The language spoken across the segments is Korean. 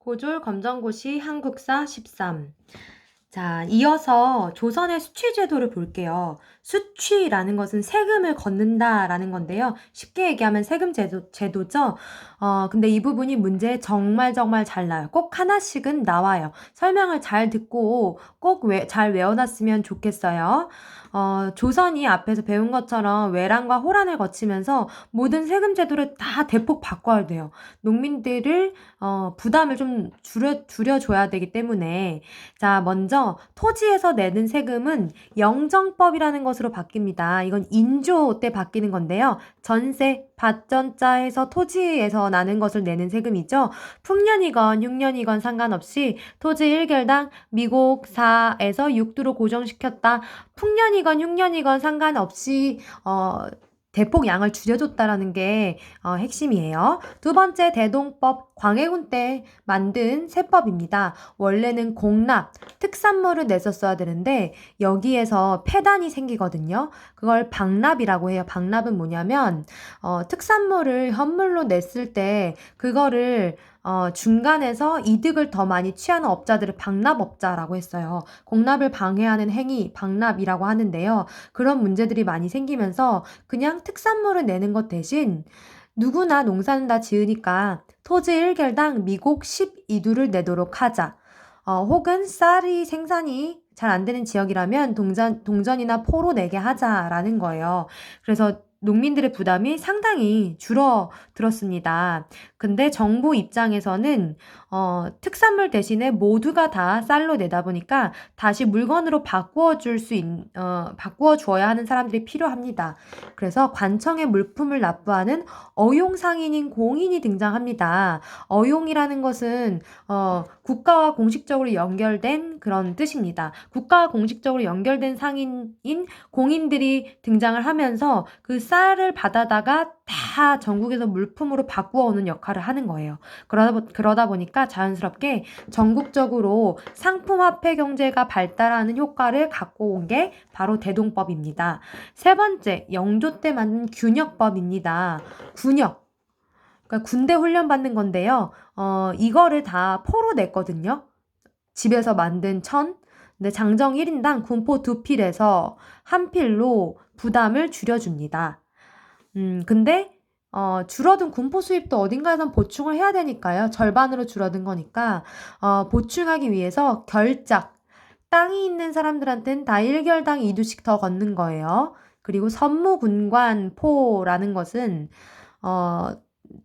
고졸 검정고시 한국사 13. 자, 이어서 조선의 수취제도를 볼게요. 수취라는 것은 세금을 걷는다라는 건데요. 쉽게 얘기하면 세금 제도죠. 근데 이 부분이 문제에 정말 잘 나와요. 꼭 하나씩은 나와요. 설명을 잘 듣고 꼭 잘 외워놨으면 좋겠어요. 조선이 앞에서 배운 것처럼 외란과 호란을 거치면서 모든 세금 제도를 다 대폭 바꿔야 돼요. 농민들을 부담을 좀 줄여줘야 되기 때문에. 자, 먼저 토지에서 내는 세금은 영정법이라는 것으로 바뀝니다. 이건 인조 때 바뀌는 건데요. 전세, 밭전자에서 토지에서 나는 것을 내는 세금이죠. 풍년이건 흉년이건 상관없이 토지 1결당 미국 4에서 6도로 고정시켰다. 풍년이건 흉년이건 상관없이 대폭 양을 줄여줬다라는 게 핵심이에요. 두 번째, 대동법, 광해군 때 만든 세법입니다. 원래는 공납, 특산물을 냈었어야 되는데 여기에서 폐단이 생기거든요. 그걸 방납이라고 해요. 방납은 뭐냐면 특산물을 현물로 냈을 때 그거를 중간에서 이득을 더 많이 취하는 업자들을 방납업자라고 했어요. 공납을 방해하는 행위, 방납이라고 하는데요. 그런 문제들이 많이 생기면서 그냥 특산물을 내는 것 대신 누구나 농사는 다 지으니까 토지 1결당 미국 12두를 내도록 하자. 혹은 쌀이 생산이 잘 안 되는 지역이라면 동전이나 포로 내게 하자라는 거예요. 그래서 농민들의 부담이 상당히 줄어들었습니다. 근데 정부 입장에서는 특산물 대신에 모두가 다 쌀로 내다 보니까 다시 물건으로 바꾸어 주어야 하는 사람들이 필요합니다. 그래서 관청에 물품을 납부하는 어용상인인 공인이 등장합니다. 어용이라는 것은 국가와 공식적으로 연결된 그런 뜻입니다. 국가와 공식적으로 연결된 상인인 공인들이 등장을 하면서 그 쌀을 받아다가 다 전국에서 물품으로 바꾸어 오는 역할을 하는 거예요. 그러다 보니까 자연스럽게 전국적으로 상품화폐 경제가 발달하는 효과를 갖고 온 게 바로 대동법입니다. 세 번째, 영조 때 만든 균역법입니다. 균역. 그러니까 군대 훈련 받는 건데요. 이거를 다 포로 냈거든요. 집에서 만든 천. 근데 장정 1인당 군포 2필에서 한 필로 부담을 줄여줍니다. 근데 줄어든 군포 수입도 어딘가에선 보충을 해야 되니까요. 절반으로 줄어든 거니까 보충하기 위해서 결작, 땅이 있는 사람들한테는 다 1결당 2두씩 더 걷는 거예요. 그리고 선무군관포라는 것은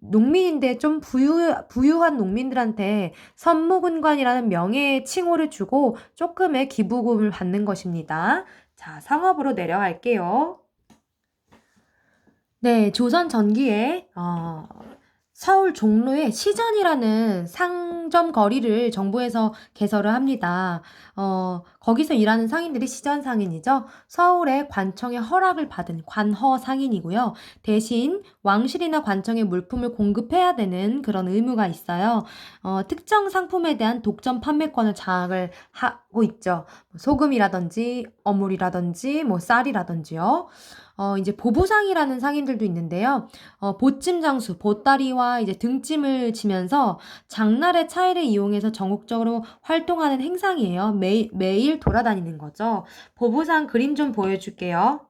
농민인데 좀 부유한 농민들한테 선무군관이라는 명예의 칭호를 주고 조금의 기부금을 받는 것입니다. 자, 상업으로 내려갈게요. 네, 조선 전기에 서울 종로에 시전이라는 상점 거리를 정부에서 개설을 합니다. 거기서 일하는 상인들이 시전 상인이죠. 서울의 관청의 허락을 받은 관허 상인이고요. 대신 왕실이나 관청에 물품을 공급해야 되는 그런 의무가 있어요. 특정 상품에 대한 독점 판매권을 장악을 하고 있죠. 소금이라든지 어물이라든지 뭐 쌀이라든지요. 이제 보부상이라는 상인들도 있는데요. 보찜 장수, 보따리와 이제 등짐을 지면서 장날의 차이를 이용해서 전국적으로 활동하는 행상이에요. 매일 돌아다니는 거죠. 보부상 그림 좀 보여줄게요.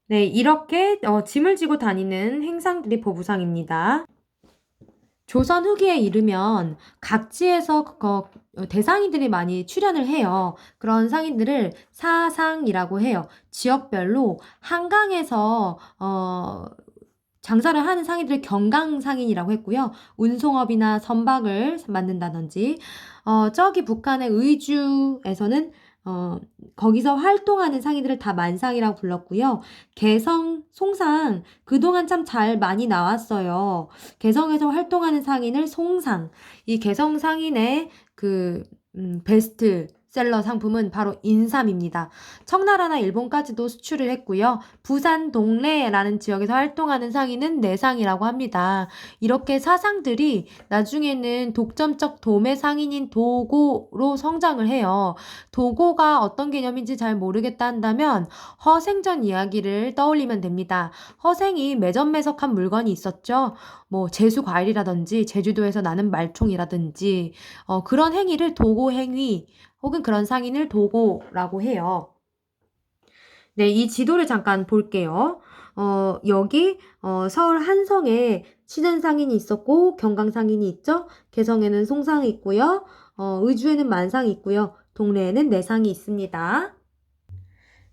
네, 이렇게 짐을 지고 다니는 행상들이 보부상입니다. 조선 후기에 이르면 각지에서 대상인들이 많이 출연을 해요. 그런 상인들을 사상이라고 해요. 지역별로 한강에서 장사를 하는 상인들을 경강상인이라고 했고요. 운송업이나 선박을 만든다든지 저기 북한의 의주에서는 거기서 활동하는 상인들을 다 만상이라고 불렀고요. 개성, 송상 그동안 참 잘 많이 나왔어요. 개성에서 활동하는 상인을 송상. 이 개성 상인의 베스트셀러 상품은 바로 인삼입니다. 청나라나 일본까지도 수출을 했고요. 부산 동래라는 지역에서 활동하는 상인은 내상이라고 합니다. 이렇게 사상들이 나중에는 독점적 도매 상인인 도고로 성장을 해요. 도고가 어떤 개념인지 잘 모르겠다 한다면 허생전 이야기를 떠올리면 됩니다. 허생이 매점매석한 물건이 있었죠. 뭐 제수 과일이라든지 제주도에서 나는 말총이라든지 그런 행위를 도고 행위 혹은 그런 상인을 도고라고 해요. 네, 이 지도를 잠깐 볼게요. 여기 서울 한성에 시전상인이 있었고 경강상인이 있죠. 개성에는 송상이 있고요. 의주에는 만상이 있고요. 동래에는 내상이 있습니다.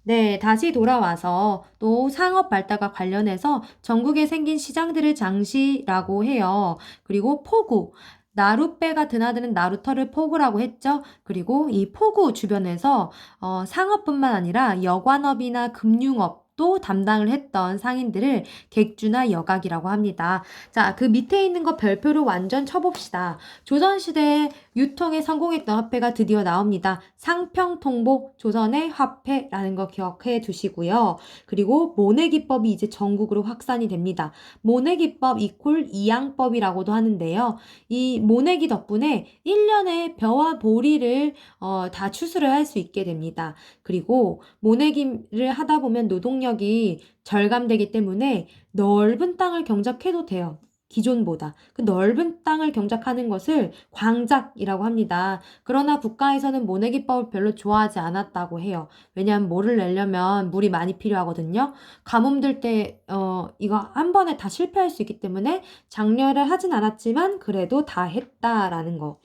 네, 다시 돌아와서 또 상업 발달과 관련해서 전국에 생긴 시장들을 장시라고 해요. 그리고 포구, 나룻배가 드나드는 나루터를 포구라고 했죠. 그리고 이 포구 주변에서 상업뿐만 아니라 여관업이나 금융업도 담당을 했던 상인들을 객주나 여각이라고 합니다. 자, 그 밑에 있는 거 별표로 완전 쳐봅시다. 조선시대에 유통에 성공했던 화폐가 드디어 나옵니다. 상평통보 조선의 화폐라는 거 기억해 두시고요. 그리고 모내기법이 이제 전국으로 확산이 됩니다. 모내기법 이퀄 이양법이라고도 하는데요. 이 모내기 덕분에 1년에 벼와 보리를 다 추수를 할 수 있게 됩니다. 그리고 모내기를 하다 보면 노동력이 절감되기 때문에 넓은 땅을 경작해도 돼요. 기존보다. 그 넓은 땅을 경작하는 것을 광작이라고 합니다. 그러나 국가에서는 모내기법을 별로 좋아하지 않았다고 해요. 왜냐하면 뭐를 내려면 물이 많이 필요하거든요. 가뭄 들 때 이거 한 번에 다 실패할 수 있기 때문에 장려를 하진 않았지만 그래도 다 했다라는 거.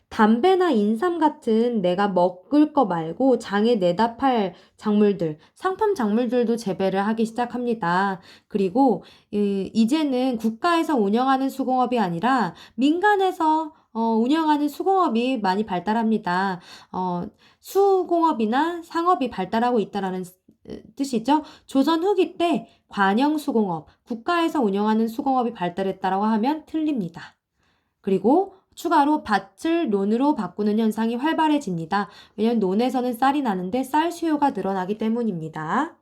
담배나 인삼 같은 내가 먹을 거 말고 장에 내다 팔 작물들, 상품 작물들도 재배를 하기 시작합니다. 그리고 이제는 국가에서 운영하는 수공업이 아니라 민간에서 운영하는 수공업이 많이 발달합니다. 수공업이나 상업이 발달하고 있다라는 뜻이죠. 조선 후기 때 관영수공업, 국가에서 운영하는 수공업이 발달했다라고 하면 틀립니다. 그리고 추가로 밭을 논으로 바꾸는 현상이 활발해집니다. 왜냐하면 논에서는 쌀이 나는데 쌀 수요가 늘어나기 때문입니다.